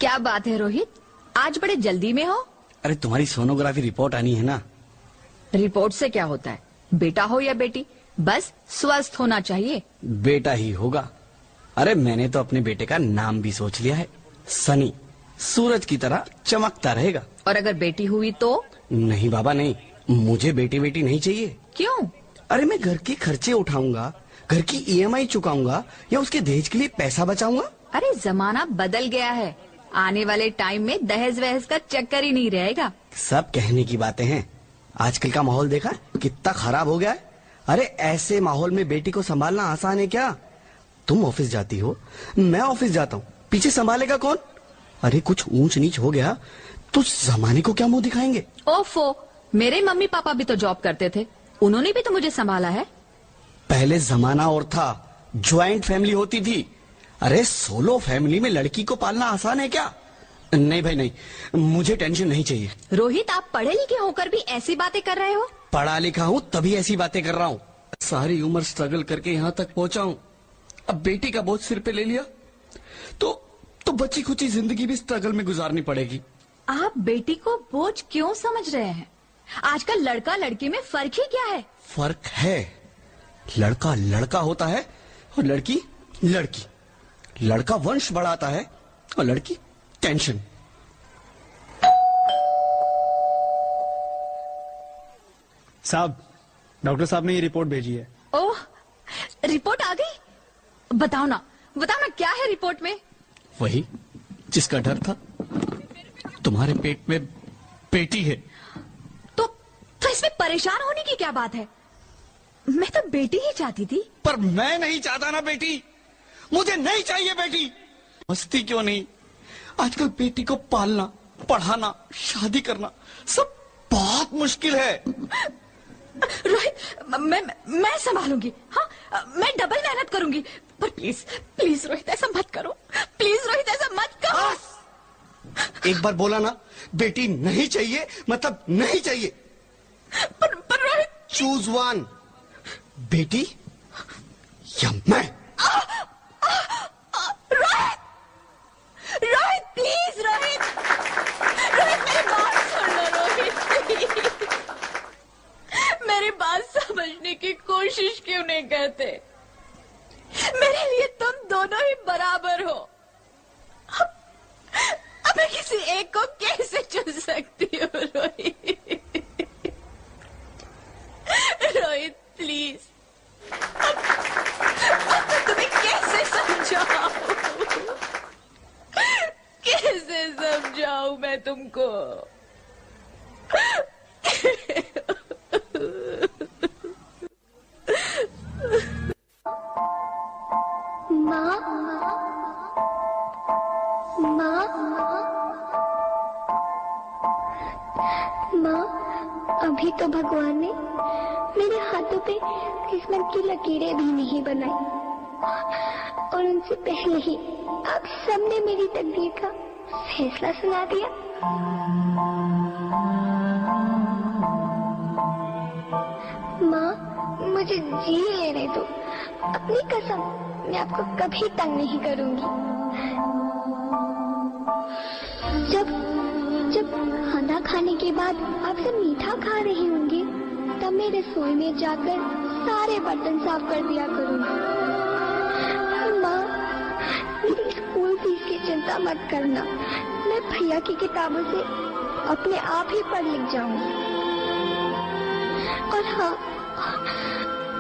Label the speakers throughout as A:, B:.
A: क्या बात है रोहित, आज बड़े जल्दी में हो?
B: अरे तुम्हारी सोनोग्राफी रिपोर्ट आनी है ना।
A: रिपोर्ट से क्या होता है, बेटा हो या बेटी, बस स्वस्थ होना चाहिए।
B: बेटा ही होगा। अरे मैंने तो अपने बेटे का नाम भी सोच लिया है, सनी। सूरज की तरह चमकता रहेगा।
A: और अगर बेटी हुई तो?
B: नहीं बाबा नहीं, मुझे बेटी बेटी नहीं चाहिए।
A: क्यों?
B: अरे मैं घर के खर्चे उठाऊंगा, घर की ईएमआई चुकाऊंगा या उसके दहेज के लिए पैसा बचाऊंगा।
A: अरे जमाना बदल गया है, आने वाले टाइम में दहेज वहेज का चक्कर ही नहीं रहेगा।
B: सब कहने की बातें हैं, आजकल का माहौल देखा कितना खराब हो गया है। अरे ऐसे माहौल में बेटी को संभालना आसान है क्या? तुम ऑफिस जाती हो, मैं ऑफिस जाता हूँ, पीछे संभालेगा कौन? अरे कुछ ऊंच नीच हो गया तो जमाने को क्या मुंह दिखाएंगे?
A: ओफो, मेरे मम्मी पापा भी तो जॉब करते थे, उन्होंने भी तो मुझे संभाला है।
B: पहले जमाना और था, ज्वाइंट फैमिली होती थी। अरे सोलो फैमिली में लड़की को पालना आसान है क्या? नहीं भाई नहीं, मुझे टेंशन नहीं चाहिए।
A: रोहित, आप पढ़े लिखे होकर भी ऐसी बातें कर रहे हो?
B: पढ़ा लिखा हूँ तभी ऐसी बातें कर रहा हूँ। सारी उम्र स्ट्रगल करके यहाँ तक पहुँचा हूँ, अब बेटी का बोझ सिर पे ले लिया तो बची खुची जिंदगी भी स्ट्रगल में गुजारनी पड़ेगी।
A: आप बेटी को बोझ क्यों समझ रहे हैं? आजकल लड़का लड़की में फर्क ही क्या है?
B: फर्क है, लड़का लड़का होता है और लड़की लड़की। लड़का वंश बढ़ाता है और लड़की टेंशन।
C: साहब, डॉक्टर साहब ने ये रिपोर्ट भेजी है।
A: ओह, रिपोर्ट आ गई? बताओ ना क्या है रिपोर्ट में?
B: वही जिसका डर था, तुम्हारे पेट में बेटी है।
A: तो इसमें परेशान होने की क्या बात है? मैं तो बेटी ही चाहती थी।
B: पर मैं नहीं चाहता ना बेटी, मुझे नहीं चाहिए बेटी। मस्ती क्यों नहीं, आजकल बेटी को पालना, पढ़ाना, शादी करना सब बहुत मुश्किल है।
A: रोहित, मैं संभालूंगी। हाँ, मैं डबल मेहनत करूंगी, पर प्लीज प्लीज रोहित ऐसा मत करो। प्लीज रोहित ऐसा मत करो।
B: एक बार बोला ना, बेटी नहीं चाहिए मतलब नहीं चाहिए।
A: पर रोहित,
B: चूज वन, बेटी या मैं।
A: रोहित प्लीज, रोहित मेरी बात सुन लो। रोहित मेरी बात समझने की कोशिश क्यों नहीं करते? मेरे लिए तुम दोनों ही बराबर हो। अब मैं किसी एक को कैसे चुन सकती हूँ? रोहित प्लीज, तुम्हें कैसे समझाऊं मैं तुमको?
D: माँ, अभी तो भगवान ने मेरे हाथों पे किस्मत की लकीरें भी नहीं बनाई, और उनसे पहले ही आप सबने मेरी तकदीर का फैसला सुना दिया। माँ, मुझे जी लेने दो, अपनी कसम, मैं आपको कभी तंग नहीं करूंगी। जब खाना खाने के बाद आप सब मीठा खा रहे होंगे, तब मैं रसोई में जाकर सारे बर्तन साफ कर दिया करूंगी। माँ, मेरी स्कूल फीस की चिंता मत करना, मैं भैया की किताबों से अपने आप ही पढ़ लिख जाऊंगी। और हाँ,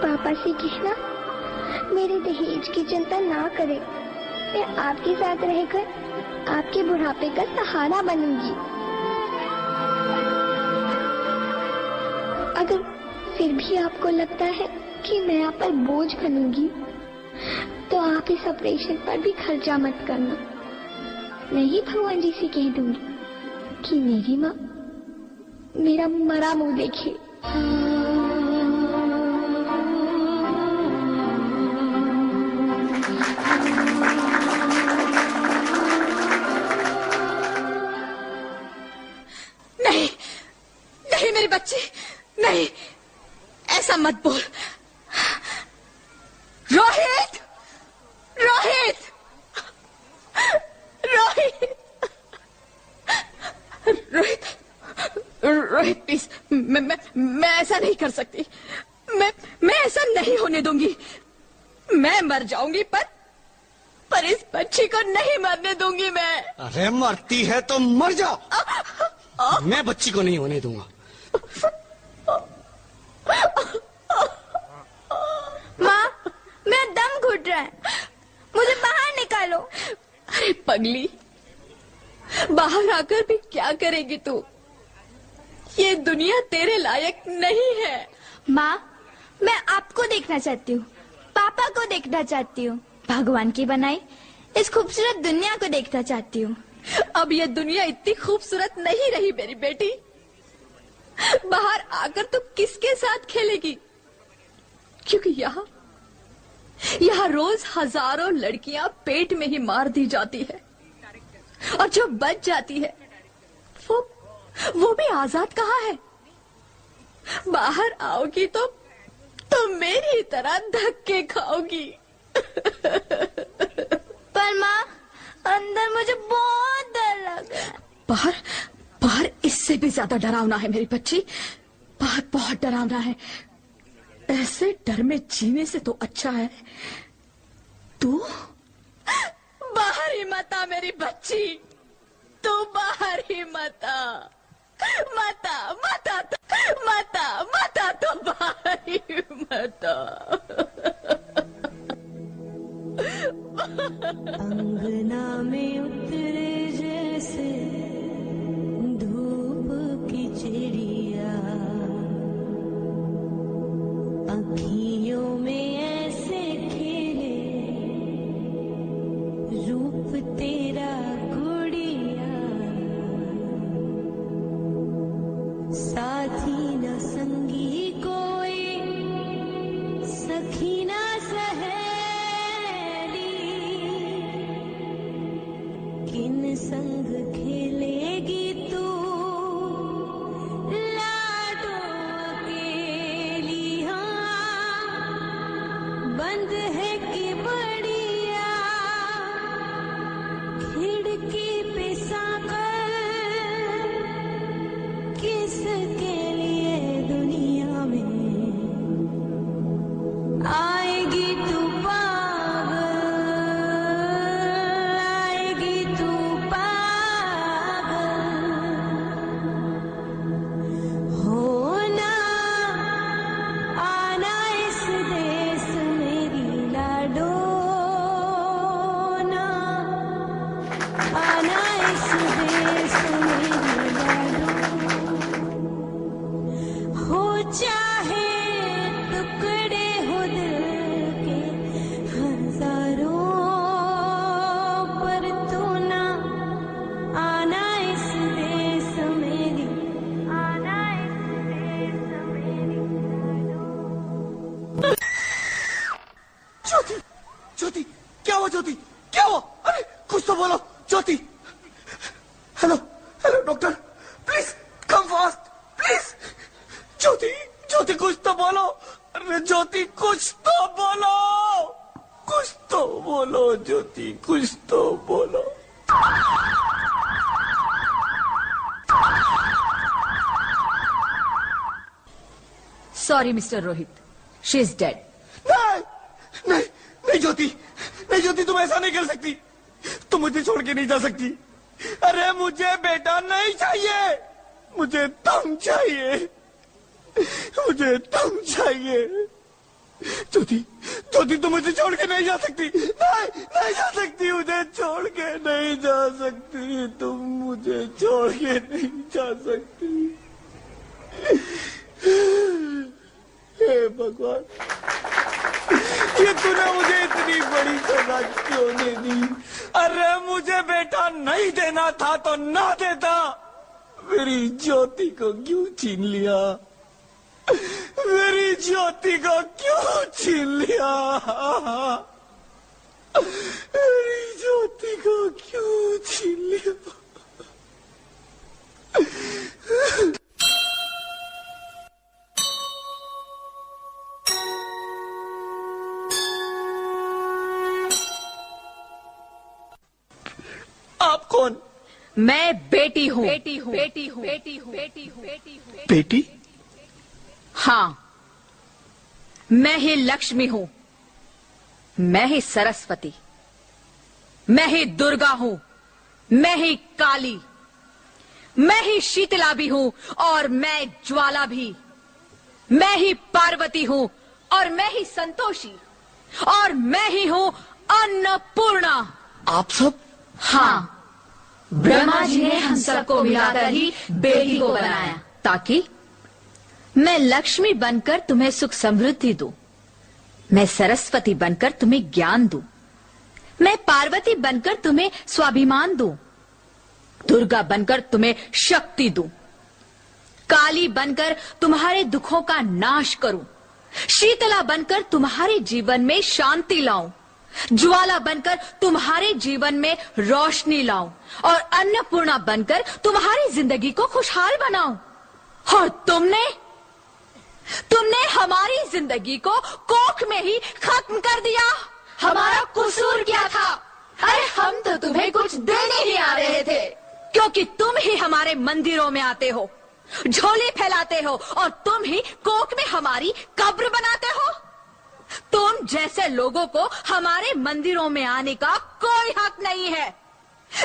D: पापा से कहना मेरे दहेज की चिंता ना करें, मैं आपके साथ रहकर आपके बुढ़ापे का सहारा बनूंगी। अगर फिर भी आपको लगता है कि मैं आप पर बोझ बनूंगी, तो आप इस ऑपरेशन पर भी खर्चा मत करना। मैं ही भगवान जी से कह दूंगी कि मेरी माँ मेरा मरा मुंह देखे।
A: नहीं मेरे बच्चे, नहीं, ऐसा मत बोल। रोहित, रोहित, रोहित। रोहित प्लीज, मैं ऐसा नहीं कर सकती। मैं ऐसा नहीं होने दूंगी। मैं मर जाऊंगी पर इस बच्ची को नहीं मरने दूंगी मैं।
B: अरे मरती है तो मर जाओ, मैं बच्ची को नहीं होने दूंगा।
D: माँ, मेरा दम घुट रहा है, मुझे बाहर निकालो।
A: अरे पगली, बाहर आकर भी क्या करेगी तू? ये दुनिया तेरे लायक नहीं है।
D: माँ, मैं आपको देखना चाहती हूँ, पापा को देखना चाहती हूँ, भगवान की बनाई इस खूबसूरत दुनिया को देखना चाहती हूँ।
A: अब ये दुनिया इतनी खूबसूरत नहीं रही मेरी बेटी। बाहर आकर तू किसके साथ खेलेगी? क्योंकि यहाँ रोज हजारों लड़कियां पेट में ही मार दी जाती है, और जो बच जाती है वो भी आजाद कहाँ है? बाहर आओगी तो मेरी तरह धक्के खाओगी।
D: पर माँ, अंदर मुझे बहुत डर लग रहा है।
A: बाहर इससे भी ज्यादा डरावना है मेरी बच्ची, बहुत डरावना है। ऐसे डर में जीने से तो अच्छा है तू बाहर ही मत आ मेरी बच्ची, तू बाहर ही मत आ। मता तो बाहर ही मत आ।
E: अंगना में उतरे जैसे धूप की चिड़िया, अखियों में ऐसे खेले रूप तेरा गुड़िया, साथी न संगी कोई, सखी न किन संग खेलेगी तू, लाडो अकेली। हाँ, बंद है कि बढ़िया, खिड़की पे साकर, किसके लिए दुनिया में आएगी तू
B: ज्योति, क्या हुआ ज्योति, क्या हुआ? अरे कुछ तो बोलो Jyoti. Hello doctor, please come fast please. Jyoti कुछ तो बोलो। अरे ज्योति कुछ तो बोलो ज्योति, कुछ तो बोलो।
A: Sorry mister Rohit, she is dead.
B: नहीं ज्योति, तुम ऐसा नहीं कर सकती, तुम मुझे छोड़ के नहीं जा सकती। अरे मुझे बेटा नहीं चाहिए, मुझे तुम चाहिए। ज्योति तुम मुझे छोड़ के नहीं जा सकती, नहीं जा सकती, मुझे छोड़ के नहीं जा सकती, तुम मुझे छोड़ के नहीं जा सकती। हे भगवान, ये तूने मुझे इतनी बड़ी सजा क्यों दे दी? अरे मुझे बेटा नहीं देना था तो ना देता, मेरी ज्योति को क्यों छीन लिया? मेरी ज्योति को क्यों छीन लिया? मेरी ज्योति को क्यों छीन लिया? आप कौन?
A: मैं बेटी हूँ, बेटी हूँ, बेटी हूँ, बेटी हूँ, बेटी हूँ, बेटी हूँ।
B: बेटी?
A: हाँ, मैं ही लक्ष्मी हूँ, मैं ही सरस्वती, मैं ही दुर्गा हूँ, मैं ही काली, मैं ही शीतला भी हूँ और मैं ज्वाला भी, मैं ही पार्वती हूँ और मैं ही संतोषी और मैं ही हूँ अन्नपूर्णा।
B: आप सब?
A: हाँ, ब्रह्मा जी ने हम सबको मिलाकर ही बेटी को बनाया ताकि मैं लक्ष्मी बनकर तुम्हें सुख समृद्धि दूं, मैं सरस्वती बनकर तुम्हें ज्ञान दूं, मैं पार्वती बनकर तुम्हें स्वाभिमान दूं, दुर्गा बनकर तुम्हें शक्ति दूं, काली बनकर तुम्हारे दुखों का नाश करूं, शीतला बनकर तुम्हारे जीवन में शांति लाऊं, ज्वाला बनकर तुम्हारे जीवन में रोशनी लाऊं और अन्नपूर्णा बनकर तुम्हारी जिंदगी को खुशहाल बनाऊं। और तुमने हमारी जिंदगी को कोख में ही खत्म कर दिया। हमारा कसूर क्या था? अरे हम तो तुम्हें कुछ देने ही आ रहे थे, क्योंकि तुम ही हमारे मंदिरों में आते हो, झोली फैलाते हो और तुम ही कोख में हमारी कब्र बनाते हो। तुम जैसे लोगों को हमारे मंदिरों में आने का कोई हक नहीं है,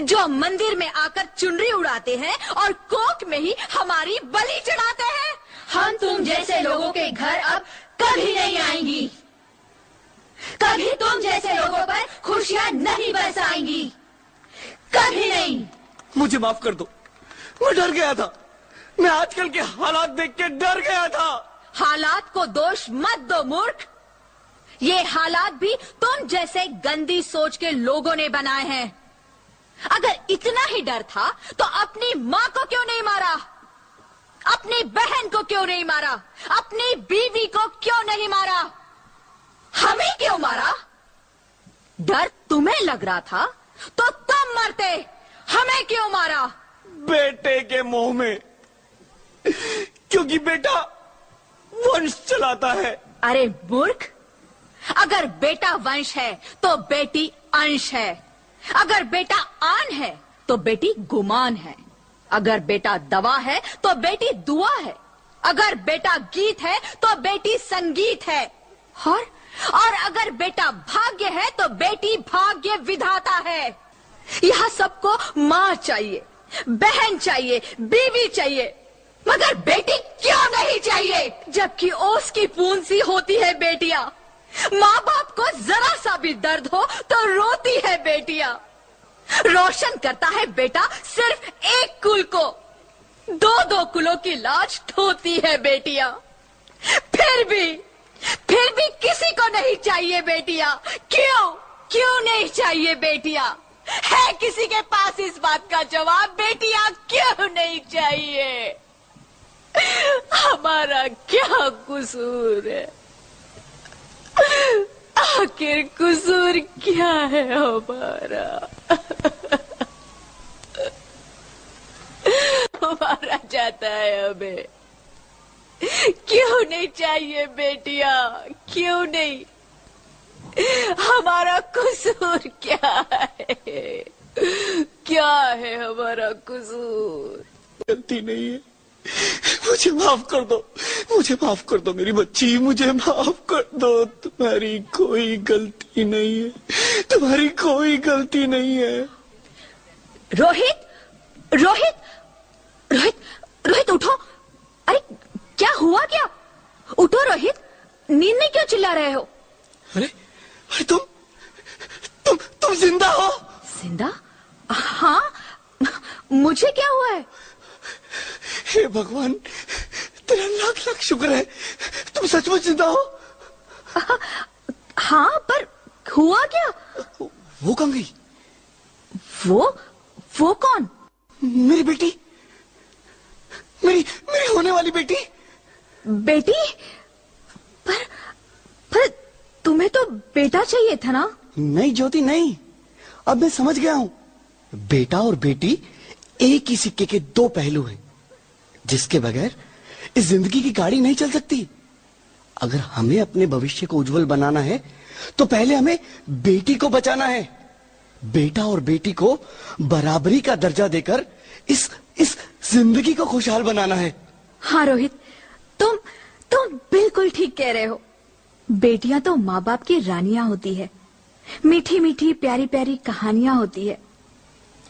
A: जो मंदिर में आकर चुनरी उड़ाते हैं और कोख में ही हमारी बलि चढ़ाते हैं। हम तुम जैसे लोगों के घर अब कभी नहीं आएंगी, कभी तुम जैसे लोगों पर खुशियां नहीं बरसाएंगी, कभी नहीं।
B: मुझे माफ कर दो, मैं डर गया था, मैं आजकल के हालात देख के डर गया था।
A: हालात को दोष मत दो मूर्ख, ये हालात भी तुम जैसे गंदी सोच के लोगों ने बनाए हैं। अगर इतना ही डर था तो अपनी माँ को क्यों नहीं मारा, अपनी बहन को क्यों नहीं मारा, अपनी बीवी को क्यों नहीं मारा, हमें क्यों मारा? डर तुम्हें लग रहा था तो तुम मरते, हमें क्यों मारा?
B: बेटे के मोह में, क्योंकि बेटा वंश चलाता है।
A: अरे मूर्ख, अगर बेटा वंश है तो बेटी अंश है, अगर बेटा आन है तो बेटी गुमान है, अगर बेटा दवा है तो बेटी दुआ है, अगर बेटा गीत है तो बेटी संगीत है, और अगर बेटा भाग्य है तो बेटी भाग्य विधाता है। यह सबको माँ चाहिए, बहन चाहिए, बीवी चाहिए, मगर बेटी क्यों नहीं चाहिए? जबकि ओस की बूंद सी होती है बेटियां, माँ बाप को जरा सा भी दर्द हो तो रोती है बेटियां। रोशन करता है बेटा सिर्फ एक कुल को, दो दो कुलों की लाज ढोती है बेटियां। फिर भी किसी को नहीं चाहिए बेटियां। क्यों नहीं चाहिए बेटियां? है किसी के पास इस बात का जवाब? बेटियां क्यों नहीं चाहिए? हमारा क्या कसूर है? आखिर कसूर क्या है हमारा? मारा जाता है हमें। क्यों नहीं चाहिए बेटियां? क्यों नहीं? हमारा कसूर क्या है? क्या है हमारा कसूर?
B: गलती नहीं है, मुझे माफ कर दो, मुझे माफ कर दो मेरी बच्ची, मुझे माफ कर दो। तुम्हारी कोई गलती नहीं है, तुम्हारी कोई गलती नहीं है।
A: रोहित, रोहित, रोहित, रोहित उठो। अरे क्या हुआ क्या? उठो रोहित, नींद में क्यों चिल्ला रहे हो?
B: अरे तुम जिंदा हो?
A: जिंदा? हाँ, मुझे क्या हुआ है?
B: हे भगवान, तेरा लाख लाख शुक्र है, तुम सचमुच जिंदा हो।
A: हाँ, पर हुआ क्या?
B: वो कहाँ गई?
A: वो कौन?
B: मेरी बेटी, मेरी होने वाली बेटी।
A: बेटी? पर तुम्हें तो बेटा चाहिए था ना?
B: नहीं ज्योति नहीं, अब मैं समझ गया हूँ। बेटा और बेटी एक ही सिक्के के दो पहलू हैं, जिसके बगैर इस जिंदगी की गाड़ी नहीं चल सकती। अगर हमें अपने भविष्य को उज्जवल बनाना है तो पहले हमें बेटी को बचाना है। बेटा और बेटी को बराबरी का दर्जा देकर इस जिंदगी को खुशहाल बनाना है।
A: हाँ रोहित, तुम बिल्कुल ठीक कह रहे हो। बेटियां तो माँ बाप की रानियां होती है, मीठी मीठी प्यारी प्यारी कहानियां होती है।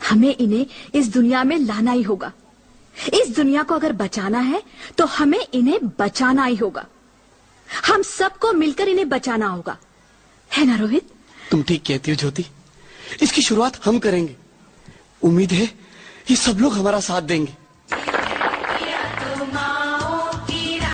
A: हमें इन्हें इस दुनिया में लाना ही होगा। इस दुनिया को अगर बचाना है तो हमें इन्हें बचाना ही होगा। हम सबको मिलकर इन्हें बचाना होगा, है ना रोहित?
B: तुम ठीक कहती हो ज्योति, इसकी शुरुआत हम करेंगे। उम्मीद है ये सब लोग हमारा साथ देंगे।